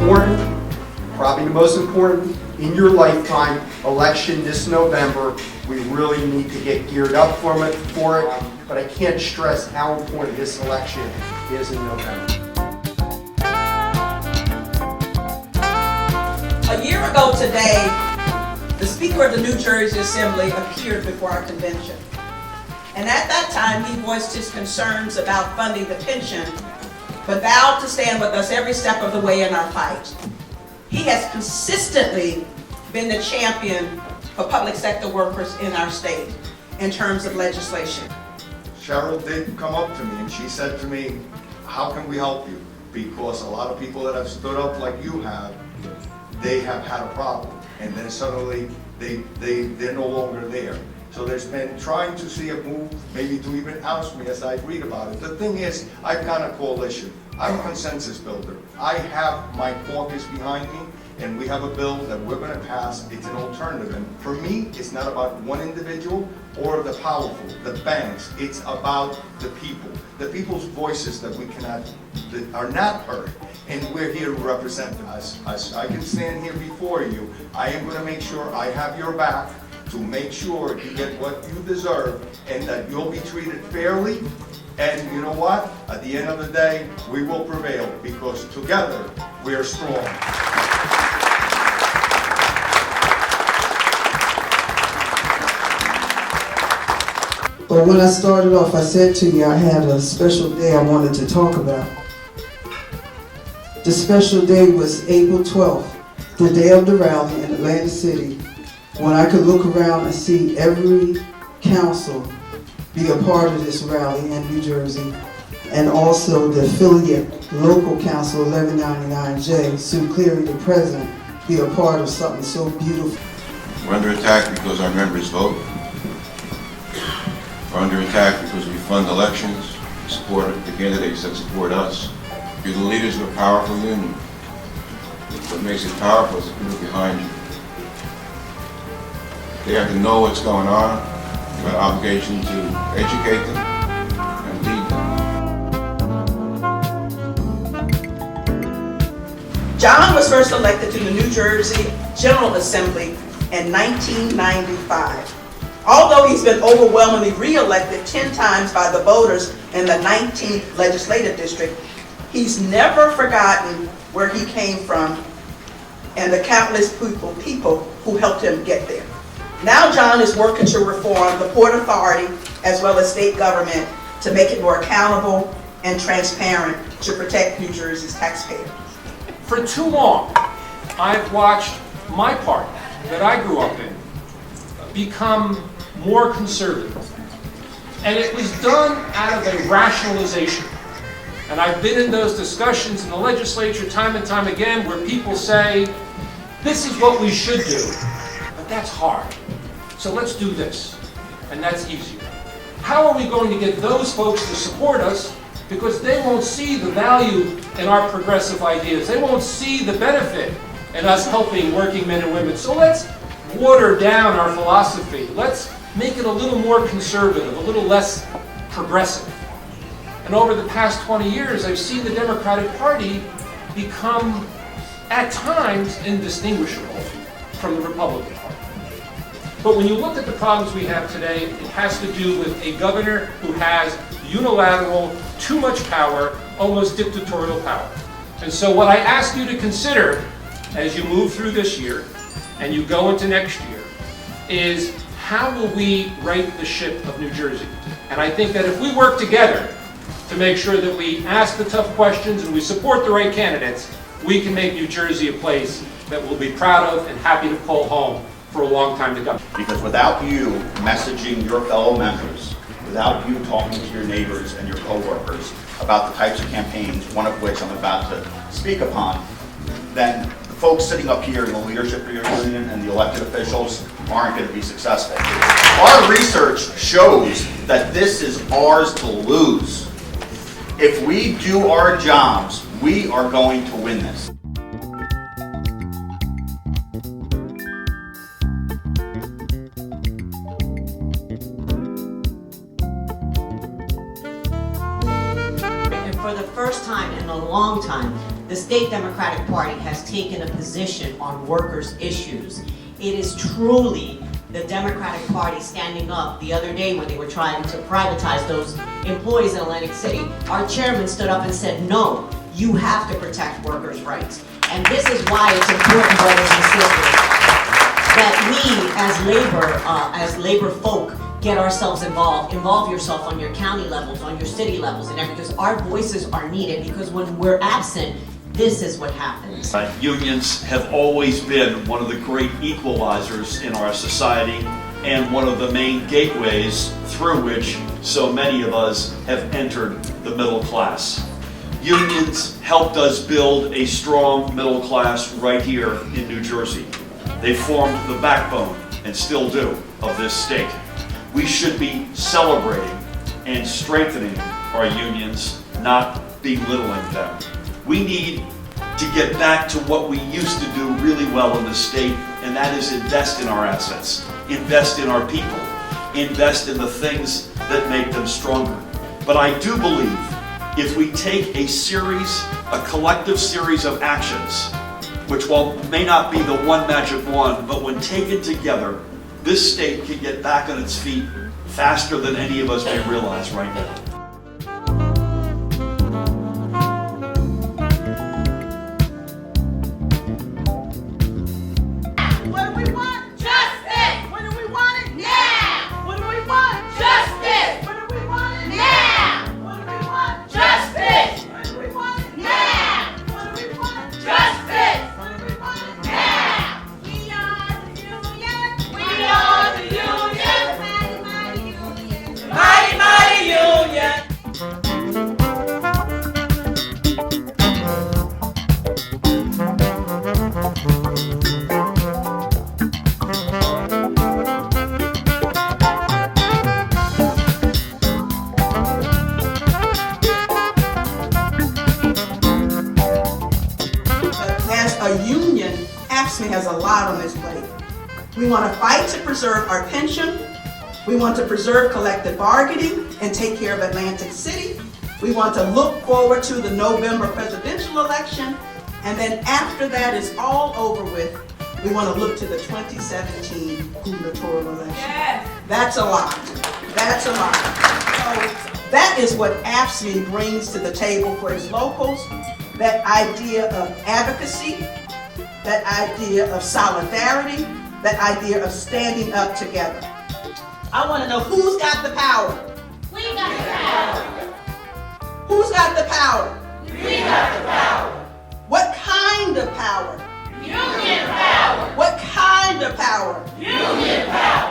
important, probably the most important in your lifetime election this November. We really need to get geared up for it, but I can't stress how important this election is in November. A year ago today, the Speaker of the New Jersey Assembly appeared before our convention. And at that time, he voiced his concerns about funding the pension, but vowed to stand with us every step of the way in our fight. He has consistently been the champion for public sector workers in our state in terms of legislation. Cheryl did come up to me and she said to me, how can we help you? Because a lot of people that have stood up like you have, they have had a problem. And then suddenly they're no longer there. So there's been trying to see a move, maybe to even oust me as I read about it. The thing is, I've got a coalition. I'm a consensus builder. I have my caucus behind me, and we have a bill that we're going to pass. It's an alternative. And for me, it's not about one individual or the powerful, the banks. It's about the people's voices that that are not heard. And we're here to represent them. As I can stand here before you, I am going to make sure I have your back to make sure you get what you deserve and that you'll be treated fairly. And you know what? At the end of the day, we will prevail because together we are strong. But when I started off, I said to you I had a special day I wanted to talk about. The special day was April 12th, the day of the rally in Atlantic City, when I could look around and see every council be a part of this rally in New Jersey, and also the affiliate local council 1199J, Sue Cleary, the president, be a part of something so beautiful. We're under attack because our members vote. We're under attack because we fund elections, support the candidates that support us. You're the leaders of a powerful union. What makes it powerful is the people behind you. They have to know what's going on. You have an obligation to educate them and lead them. John was first elected to the New Jersey General Assembly in 1995. Although he's been overwhelmingly re-elected 10 times by the voters in the 19th Legislative District, he's never forgotten where he came from and the countless people who helped him get there. Now John is working to reform the Port Authority as well as state government to make it more accountable and transparent to protect New Jersey's taxpayers. For too long, I've watched my party that I grew up in become more conservative. And it was done out of a rationalization. And I've been in those discussions in the legislature time and time again where people say, this is what we should do, but that's hard. So let's do this, and that's easier. How are we going to get those folks to support us? Because they won't see the value in our progressive ideas. They won't see the benefit in us helping working men and women. So let's water down our philosophy. Let's make it a little more conservative, a little less progressive. And over the past 20 years, I've seen the Democratic Party become, at times, indistinguishable from the Republican Party. But when you look at the problems we have today, it has to do with a governor who has unilateral, too much power, almost dictatorial power. And so what I ask you to consider as you move through this year and you go into next year is how will we right the ship of New Jersey? And I think that if we work together to make sure that we ask the tough questions and we support the right candidates, we can make New Jersey a place that we'll be proud of and happy to call home for a long time to come. Because without you messaging your fellow members, without you talking to your neighbors and your coworkers about the types of campaigns, one of which I'm about to speak upon, then the folks sitting up here in the leadership of your union and the elected officials aren't going to be successful. Our research shows that this is ours to lose. If we do our jobs, we are going to win this. And for the first time time, in a long time, the State Democratic Party has taken a position on workers' issues. It is truly the Democratic Party standing up. The other day when they were trying to privatize those employees in Atlantic City, our chairman stood up and said, no, you have to protect workers' rights. And this is why it's important, brothers and sisters, that we as labor folk get ourselves involved. Involve yourself on your county levels, on your city levels, and everything, because our voices are needed, because when we're absent, this is what happens. Unions have always been one of the great equalizers in our society and one of the main gateways through which so many of us have entered the middle class. Unions helped us build a strong middle class right here in New Jersey. They formed the backbone, and still do, of this state. We should be celebrating and strengthening our unions, not belittling them. We need to get back to what we used to do really well in the state, and that is invest in our assets, invest in our people, invest in the things that make them stronger. But I do believe if we take a collective series of actions, which may not be the one magic wand, but when taken together, this state can get back on its feet faster than any of us may realize right now. A union, AFSCME has a lot on its plate. We want to fight to preserve our pension. We want to preserve collective bargaining and take care of Atlantic City. We want to look forward to the November presidential election. And then after that is all over with, we want to look to the 2017 gubernatorial election. Yes. That's a lot. That's a lot. So that is what AFSCME brings to the table for its locals. That idea of advocacy, that idea of solidarity, that idea of standing up together. I want to know who's got the power? We got the power. Who's got the power? We got the power. What kind of power? Union power. What kind of power? Union power.